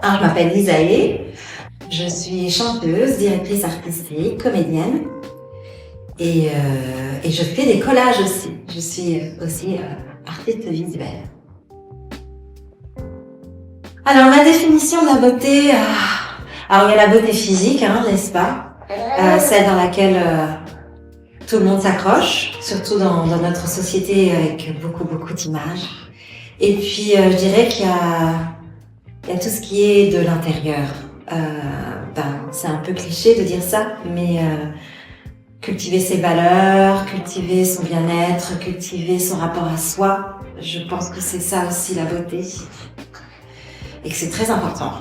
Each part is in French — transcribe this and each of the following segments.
Alors, je m'appelle Lisaë, je suis chanteuse, directrice artistique, comédienne et je fais des collages aussi. Je suis aussi artiste visuelle. Alors, ma définition de la beauté, alors il y a la beauté physique, n'est-ce pas? Celle dans laquelle tout le monde s'accroche, surtout dans notre société avec beaucoup d'images. Et puis, je dirais qu'il y a tout ce qui est de l'intérieur. C'est un peu cliché de dire ça, mais cultiver ses valeurs, cultiver son bien-être, cultiver son rapport à soi, je pense que c'est ça aussi la beauté. Et que c'est très important.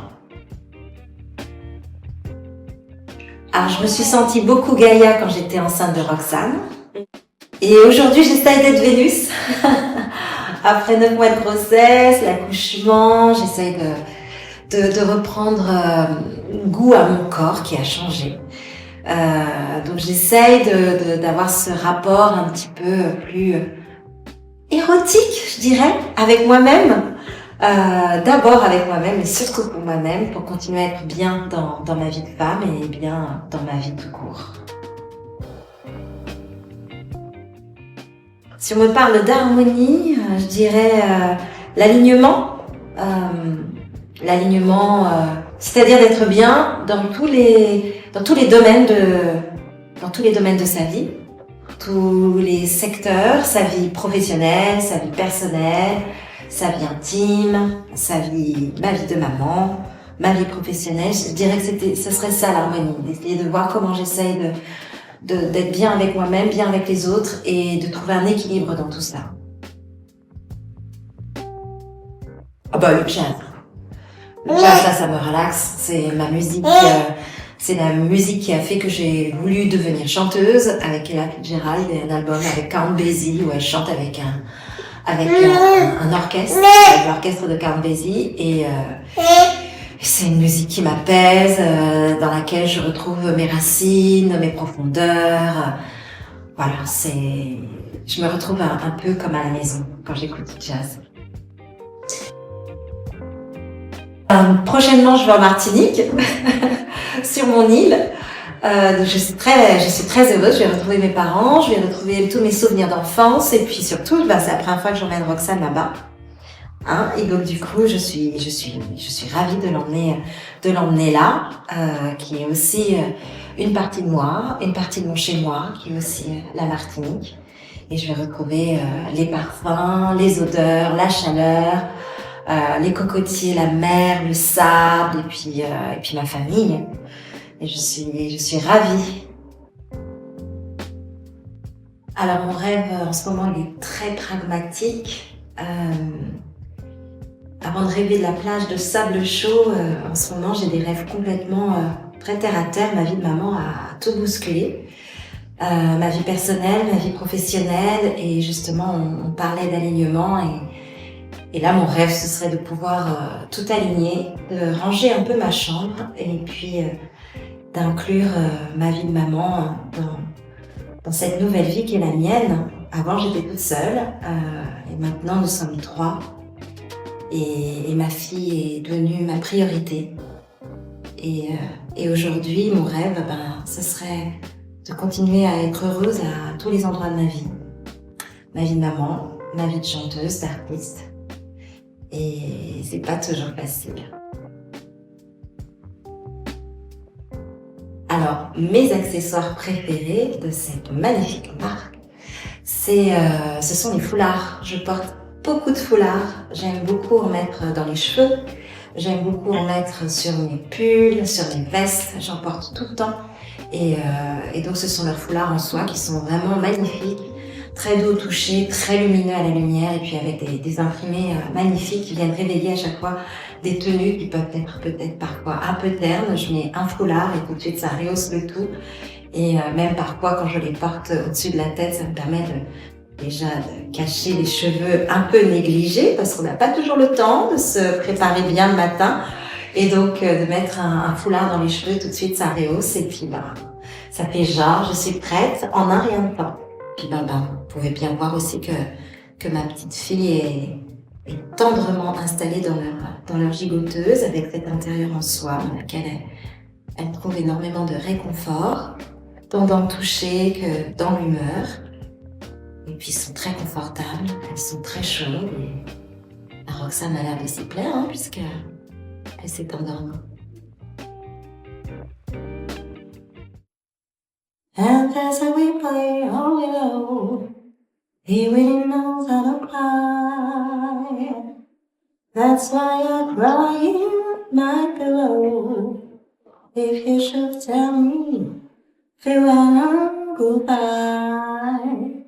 Alors, je me suis sentie beaucoup Gaïa quand j'étais enceinte de Roxane. Et aujourd'hui, j'essaye d'être Vénus. Après 9 mois de grossesse, l'accouchement, j'essaye de reprendre goût à mon corps qui a changé. Donc j'essaye d'avoir ce rapport un petit peu plus érotique, je dirais, avec moi-même. D'abord avec moi-même, mais surtout pour moi-même, pour continuer à être bien dans ma vie de femme et bien dans ma vie tout court. Si on me parle d'harmonie, je dirais l'alignement. L'alignement, c'est-à-dire d'être bien dans tous les domaines de sa vie, tous les secteurs, sa vie professionnelle, sa vie personnelle, sa vie intime, ma vie de maman, ma vie professionnelle. Je dirais que ce serait ça l'harmonie, d'essayer de voir comment j'essaye d'être bien avec moi-même, bien avec les autres et de trouver un équilibre dans tout ça. Le jazz. Le jazz, ça me relaxe. C'est ma musique. C'est la musique qui a fait que j'ai voulu devenir chanteuse avec Ella Fitzgerald et un album avec Count Basie où elle chante avec un orchestre, avec l'orchestre de Count Basie et c'est une musique qui m'apaise, dans laquelle je retrouve mes racines, mes profondeurs. Voilà, je me retrouve un peu comme à la maison quand j'écoute du jazz. Prochainement, je vais en Martinique, sur mon île. Donc je suis très heureuse. Je vais retrouver mes parents, je vais retrouver tous mes souvenirs d'enfance et puis surtout, c'est la première fois que j'emmène Roxane là-bas. Et donc du coup, je suis ravie de l'emmener là, qui est aussi une partie de moi, une partie de mon chez moi, qui est aussi la Martinique. Et je vais retrouver les parfums, les odeurs, la chaleur, les cocotiers, la mer, le sable et puis ma famille. Et je suis ravie. Alors mon rêve en ce moment il est très pragmatique. Avant de rêver de la plage de sable chaud, en ce moment j'ai des rêves complètement très terre à terre. Ma vie de maman a tout bousculé. Ma vie personnelle, ma vie professionnelle et justement on parlait d'alignement et là mon rêve ce serait de pouvoir tout aligner, de ranger un peu ma chambre et puis d'inclure ma vie de maman dans cette nouvelle vie qui est la mienne. Avant j'étais toute seule et maintenant nous sommes 3 et ma fille est devenue ma priorité. Et aujourd'hui mon rêve ce serait de continuer à être heureuse à tous les endroits de ma vie. Ma vie de maman, ma vie de chanteuse, d'artiste. Et c'est pas toujours facile. Alors, mes accessoires préférés de cette magnifique marque, ce sont les foulards. Je porte beaucoup de foulards. J'aime beaucoup en mettre dans les cheveux. J'aime beaucoup en mettre sur mes pulls, sur mes vestes. J'en porte tout le temps. Et donc, ce sont leurs foulards en soie qui sont vraiment magnifiques. Très doux au toucher, très lumineux à la lumière et puis avec des imprimés magnifiques qui viennent réveiller à chaque fois des tenues qui peuvent être peut-être parfois un peu ternes. Je mets un foulard et tout de suite ça rehausse le tout et même parfois quand je les porte au-dessus de la tête ça me permet déjà de cacher les cheveux un peu négligés parce qu'on n'a pas toujours le temps de se préparer bien le matin et donc de mettre un foulard dans les cheveux tout de suite ça rehausse et puis ça fait genre je suis prête en un rien de temps. Puis vous pouvez bien voir aussi que ma petite fille et tendrement installées dans leur gigoteuse, avec cet intérieur en soie dans laquelle elles trouvent énormément de réconfort, tant dans le toucher que dans l'humeur. Et puis, sont très confortables, elles sont très chaudes. Et la Roxane a l'air de s'y plaire, hein, puisqu'elle s'est endormie. And as we play all alone, he really knows how to cry. That's why I cry in my pillow. If you should tell me farewell and goodbye.